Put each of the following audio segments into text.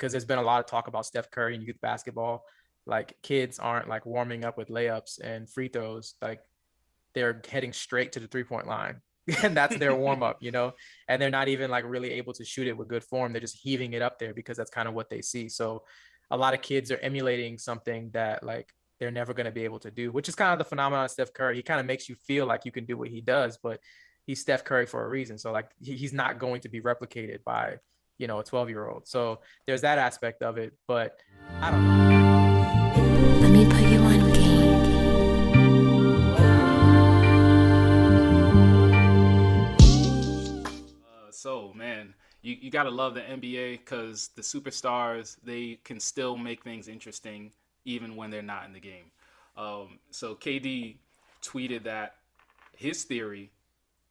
because there's been a lot of talk about Steph Curry in youth basketball. Like kids aren't like warming up with layups and free throws. Like they're heading straight to the 3-point line. And that's their warm up, and they're not even like really able to shoot it with good form. They're just heaving it up there because that's kind of what they see. So a lot of kids are emulating something that like they're never going to be able to do, which is kind of the phenomenon of Steph Curry. He kind of makes you feel like you can do what he does, but he's Steph Curry for a reason. So like he's not going to be replicated by, a 12-year-old. So there's that aspect of it, but I don't know. Let me put you on game. So man, you gotta love the NBA because the superstars they can still make things interesting even when they're not in the game. So KD tweeted that his theory,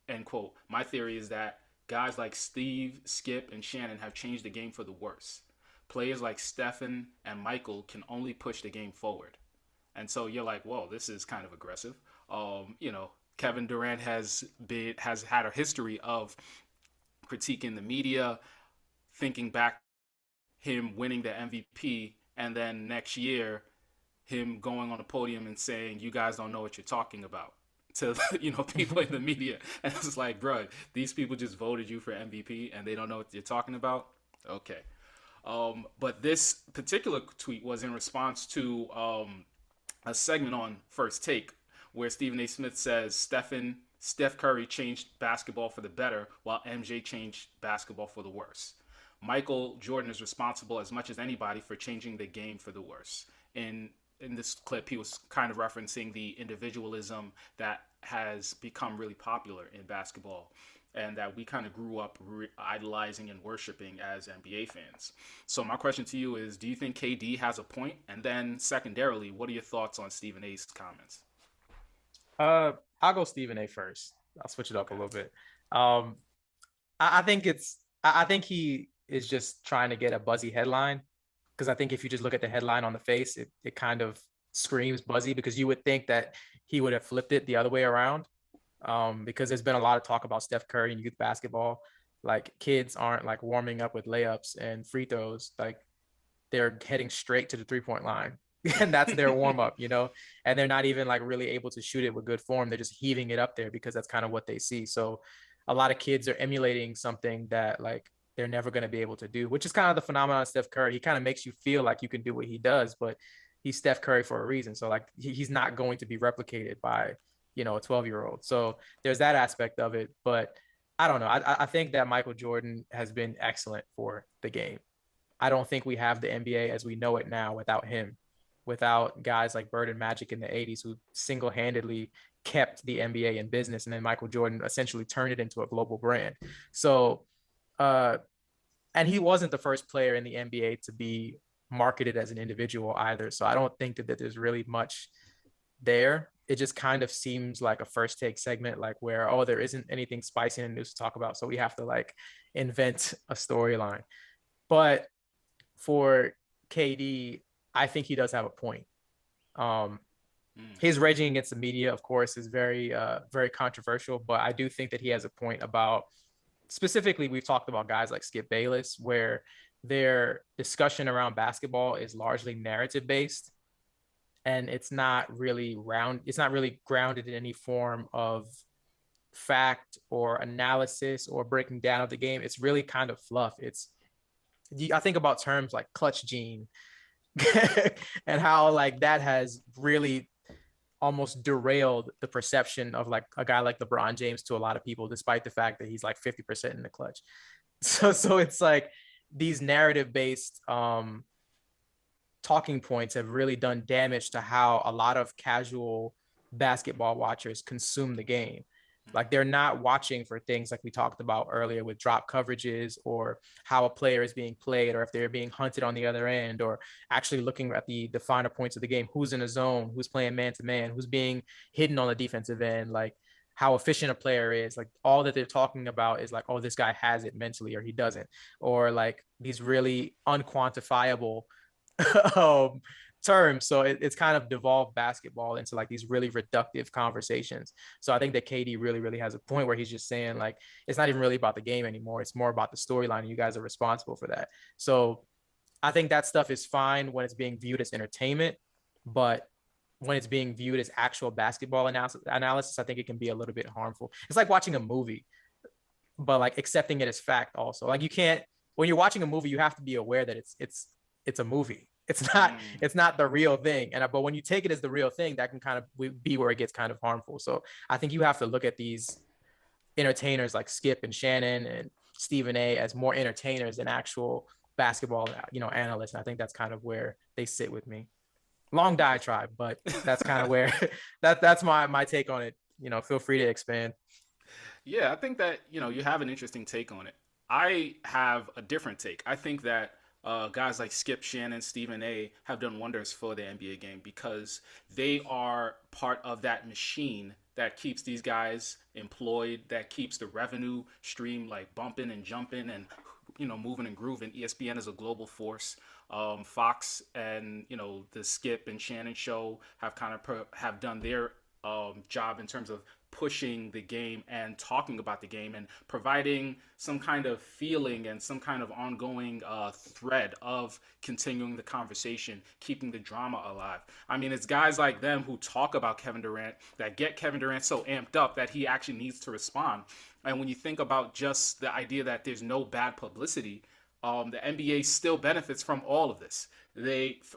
end quote, my theory is that guys like Steve, Skip, and Shannon have changed the game for the worse. Players like Stephen and Michael can only push the game forward. And so you're like, whoa, this is kind of aggressive. Kevin Durant has had a history of critiquing the media, thinking back him winning the MVP, and then next year him going on a podium and saying, "You guys don't know what you're talking about." To people in the media, and it's like, bro, these people just voted you for MVP and they don't know what you're talking about. Okay, but this particular tweet was in response to a segment on First Take where Stephen A. Smith says Steph Curry changed basketball for the better while MJ changed basketball for the worse. Michael Jordan is responsible as much as anybody for changing the game for the worse. In this clip, he was kind of referencing the individualism that has become really popular in basketball and that we kind of grew up idolizing and worshiping as NBA fans. So my question to you is, do you think KD has a point? And then secondarily, what are your thoughts on Stephen A's comments? I'll go Stephen A first. I'll switch it up a Okay. little bit. Um, I think he is just trying to get a buzzy headline, because I think if you just look at the headline on the face, it kind of screams buzzy, because you would think that he would have flipped it the other way around. Because there's been a lot of talk about Steph Curry in youth basketball. Like kids aren't like warming up with layups and free throws. Like they're heading straight to the 3-point line. And that's their warm up, and they're not even like really able to shoot it with good form. They're just heaving it up there because that's kind of what they see. So a lot of kids are emulating something that like they're never going to be able to do, which is kind of the phenomenon of Steph Curry. He kind of makes you feel like you can do what he does, but he's Steph Curry for a reason. So like he's not going to be replicated by, a 12-year-old. So there's that aspect of it. But I don't know. I think that Michael Jordan has been excellent for the game. I don't think we have the NBA as we know it now without him, without guys like Bird and Magic in the 80s who single handedly kept the NBA in business. And then Michael Jordan essentially turned it into a global brand. So, uh, and he wasn't the first player in the NBA to be marketed as an individual either. So I don't think that there's really much there. It just kind of seems like a First Take segment, like where, oh, there isn't anything spicy in the news to talk about. So we have to like invent a storyline. But for KD, I think he does have a point. Um, Mm. his raging against the media, of course, is very controversial, but I do think that he has a point about, specifically, we've talked about guys like Skip Bayless, where their discussion around basketball is largely narrative based, and it's not really grounded in any form of fact or analysis or breaking down of the game. It's really kind of fluff. I think about terms like clutch gene and how like that has really almost derailed the perception of like a guy like LeBron James to a lot of people, despite the fact that he's like 50% in the clutch. So it's like these narrative based talking points have really done damage to how a lot of casual basketball watchers consume the game. Like they're not watching for things like we talked about earlier with drop coverages, or how a player is being played, or if they're being hunted on the other end, or actually looking at the finer points of the game, who's in a zone, who's playing man to man, who's being hidden on the defensive end, like how efficient a player is. Like all that they're talking about is like, oh, this guy has it mentally or he doesn't, or like these really unquantifiable um, terms. So it's kind of devolved basketball into like these really reductive conversations. So I think that KD really has a point where he's just saying like, it's not even really about the game anymore. It's more about the storyline, and you guys are responsible for that. So I think that stuff is fine when it's being viewed as entertainment, but when it's being viewed as actual basketball analysis, I think it can be a little bit harmful. It's like watching a movie, but like accepting it as fact also. Like you can't, when you're watching a movie, you have to be aware that it's a movie. Mm. It's not the real thing. And but when you take it as the real thing, that can kind of be where it gets kind of harmful. So I think you have to look at these entertainers like Skip and Shannon and Stephen A as more entertainers than actual basketball, analysts. I think that's kind of where they sit with me. Long diatribe, but that's kind of where that's my take on it. Feel free to expand. Yeah, I think that you have an interesting take on it. I have a different take. I think that guys like Skip Shannon, Stephen A. have done wonders for the NBA game because they are part of that machine that keeps these guys employed, that keeps the revenue stream like bumping and jumping and moving and grooving. ESPN is a global force. Fox and the Skip and Shannon show have kind of have done their job in terms of pushing the game and talking about the game and providing some kind of feeling and some kind of ongoing thread of continuing the conversation, keeping the drama alive. I mean, it's guys like them who talk about Kevin Durant that get Kevin Durant so amped up that he actually needs to respond. And when you think about just the idea that there's no bad publicity, the NBA still benefits from all of this.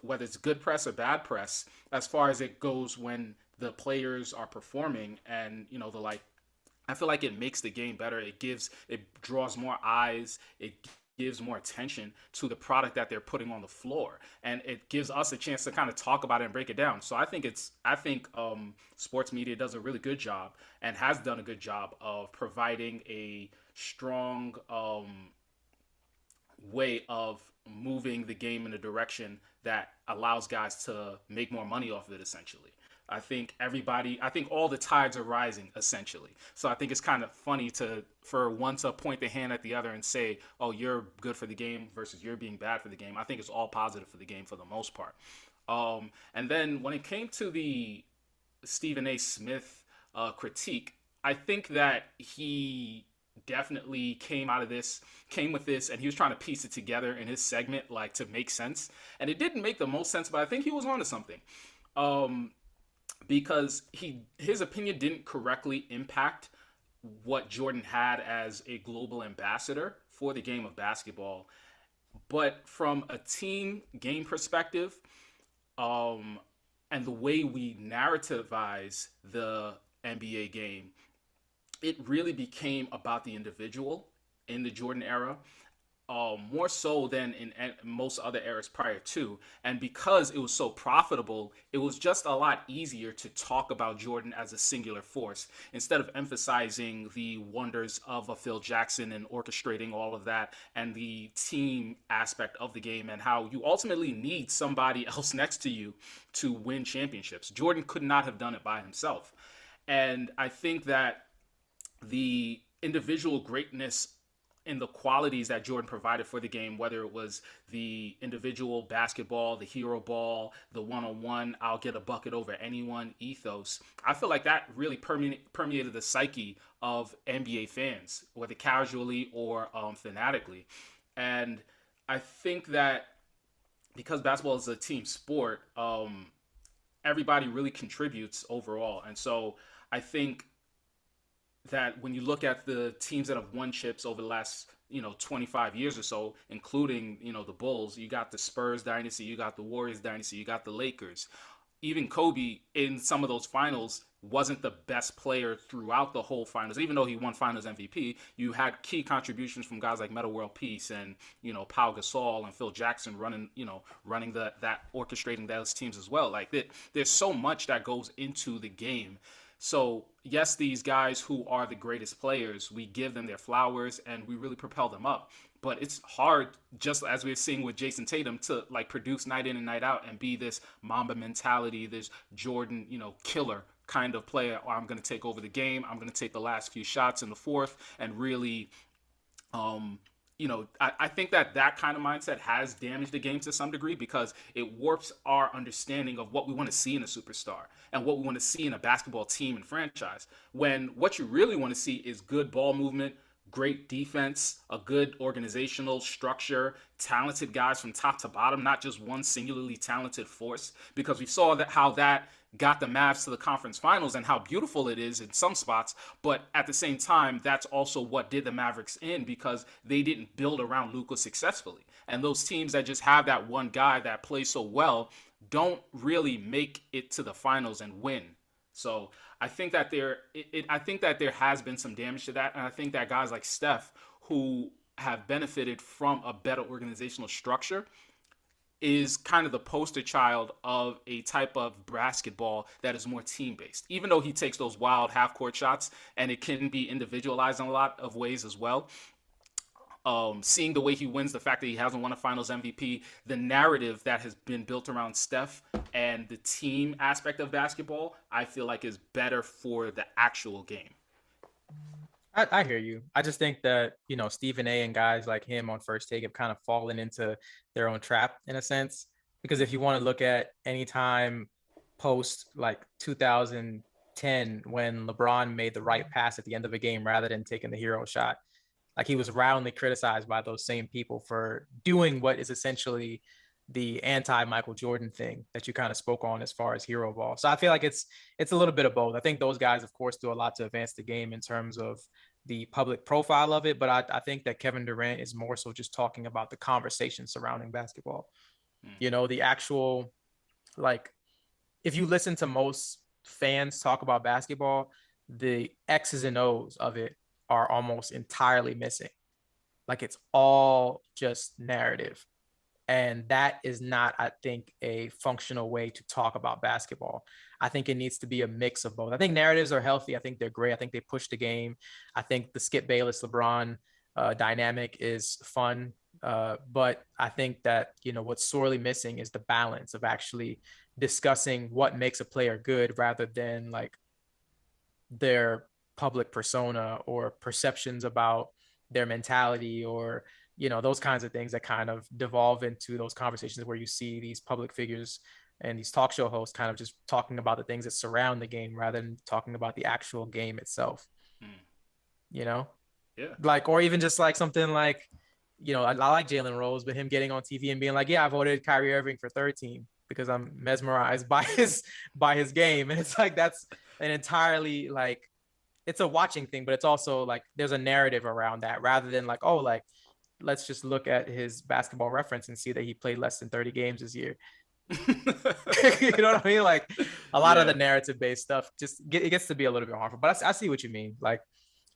Whether it's good press or bad press, as far as it goes when the players are performing and the like, I feel like it makes the game better. It draws more eyes. It gives more attention to the product that they're putting on the floor, and it gives us a chance to kind of talk about it and break it down. So I think sports media does a really good job and has done a good job of providing a strong way of moving the game in a direction that allows guys to make more money off of it essentially. I think all the tides are rising essentially. So I think it's kind of funny for one to point the hand at the other and say, "Oh, you're good for the game" versus "you're being bad for the game." I think it's all positive for the game for the most part. And then when it came to the Stephen A. Smith critique, I think that he definitely came with this, and he was trying to piece it together in his segment, like to make sense. And it didn't make the most sense, but I think he was onto something. Um, because his opinion didn't correctly impact what Jordan had as a global ambassador for the game of basketball. But from a team game perspective, um, and the way we narrativize the NBA game, it really became about the individual in the Jordan era, more so than in most other eras prior to. And because it was so profitable, it was just a lot easier to talk about Jordan as a singular force instead of emphasizing the wonders of a Phil Jackson and orchestrating all of that and the team aspect of the game and how you ultimately need somebody else next to you to win championships. Jordan could not have done it by himself. And I think that the individual greatness in the qualities that Jordan provided for the game, whether it was the individual basketball, the hero ball, the one-on-one, I'll get a bucket over anyone ethos, I feel like that really permeated the psyche of NBA fans, whether casually or fanatically. And I think that because basketball is a team sport, everybody really contributes overall. And so I think that when you look at the teams that have won chips over the last 25 years or so, including the Bulls, you got the Spurs dynasty, you got the Warriors dynasty, you got the Lakers. Even Kobe in some of those finals wasn't the best player throughout the whole finals, even though he won Finals MVP. You had key contributions from guys like Metta World Peace and Pau Gasol and Phil Jackson running that orchestrating those teams as well. Like there's so much that goes into the game. So yes, these guys who are the greatest players, we give them their flowers and we really propel them up. But it's hard, just as we're seeing with Jason Tatum, to like produce night in and night out and be this Mamba mentality, this Jordan, killer kind of player. Or I'm going to take over the game. I'm going to take the last few shots in the fourth and really I think that kind of mindset has damaged the game to some degree because it warps our understanding of what we want to see in a superstar and what we want to see in a basketball team and franchise. When what you really want to see is good ball movement, great defense, a good organizational structure, talented guys from top to bottom, not just one singularly talented force. Because we saw that how that got the Mavs to the conference finals and how beautiful it is in some spots. But at the same time, that's also what did the Mavericks in, because they didn't build around Luka successfully. And those teams that just have that one guy that plays so well don't really make it to the finals and win. So I think that I think that there has been some damage to that, and I think that guys like Steph, who have benefited from a better organizational structure, is kind of the poster child of a type of basketball that is more team based. Even though he takes those wild half court shots, and it can be individualized in a lot of ways as well, seeing the way he wins, the fact that he hasn't won a Finals MVP, the narrative that has been built around Steph and the team aspect of basketball, I feel like is better for the actual game. I hear you. I just think that, Stephen A and guys like him on First Take have kind of fallen into their own trap in a sense. Because if you want to look at any time post like 2010, when LeBron made the right pass at the end of a game rather than taking the hero shot, like he was roundly criticized by those same people for doing what is essentially the anti Michael Jordan thing that you kind of spoke on as far as hero ball. So I feel like it's a little bit of both. I think those guys, of course, do a lot to advance the game in terms of the public profile of it. But I think that Kevin Durant is more so just talking about the conversation surrounding basketball. The actual, like, if you listen to most fans talk about basketball, the X's and O's of it are almost entirely missing. Like it's all just narrative. And that is not, I think, a functional way to talk about basketball. I think it needs to be a mix of both. I think narratives are healthy. I think they're great. I think they push the game. I think the Skip Bayless LeBron dynamic is fun. But I think that, what's sorely missing is the balance of actually discussing what makes a player good rather than like their public persona or perceptions about their mentality or those kinds of things that kind of devolve into those conversations where you see these public figures and these talk show hosts kind of just talking about the things that surround the game rather than talking about the actual game itself. you know Yeah. like, or even just like something like, I like Jalen Rose, but him getting on TV and being like, yeah, I voted Kyrie Irving for third team because I'm mesmerized by his game. And it's like, that's an entirely like, it's a watching thing, but it's also like there's a narrative around that rather than like, oh, like let's just look at his basketball reference and see that he played less than 30 games this year. You know what I mean? Like a lot of the narrative based stuff it gets to be a little bit harmful, but I see what you mean. Like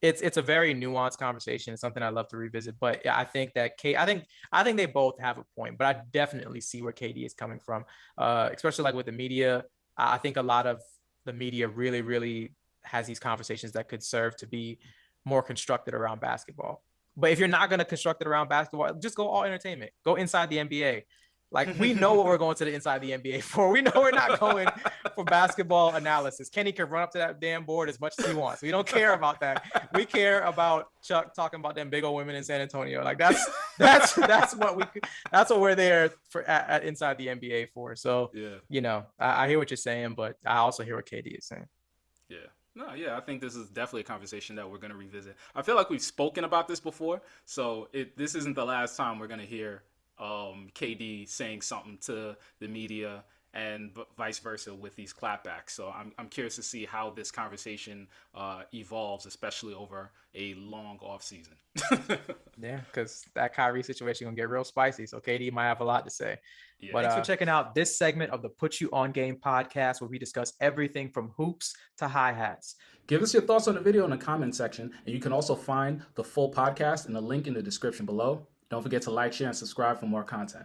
it's a very nuanced conversation. It's something I love to revisit, but yeah, I think that I think they both have a point, but I definitely see where KD is coming from, especially like with the media. I think a lot of the media really, really has these conversations that could serve to be more constructed around basketball. But if you're not going to construct it around basketball, just go all entertainment. Go inside the NBA. Like we know what we're going to the inside the NBA for. We know we're not going for basketball analysis. Kenny can run up to that damn board as much as he wants. We don't care about that. We care about Chuck talking about them big old women in San Antonio. Like that's what we're there for at inside the NBA for. So I hear what you're saying, but I also hear what KD is saying. Yeah. No, yeah, I think this is definitely a conversation that we're going to revisit. I feel like we've spoken about this before, so this isn't the last time we're going to hear KD saying something to the media and vice versa with these clapbacks. So I'm curious to see how this conversation evolves, especially over a long off season. Yeah, because that Kyrie situation gonna get real spicy. So KD might have a lot to say. Yeah. But thanks for checking out this segment of the Put You On Game podcast, where we discuss everything from hoops to hi-hats. Give us your thoughts on the video in the comment section, and you can also find the full podcast in the link in the description below. Don't forget to like, share, and subscribe for more content.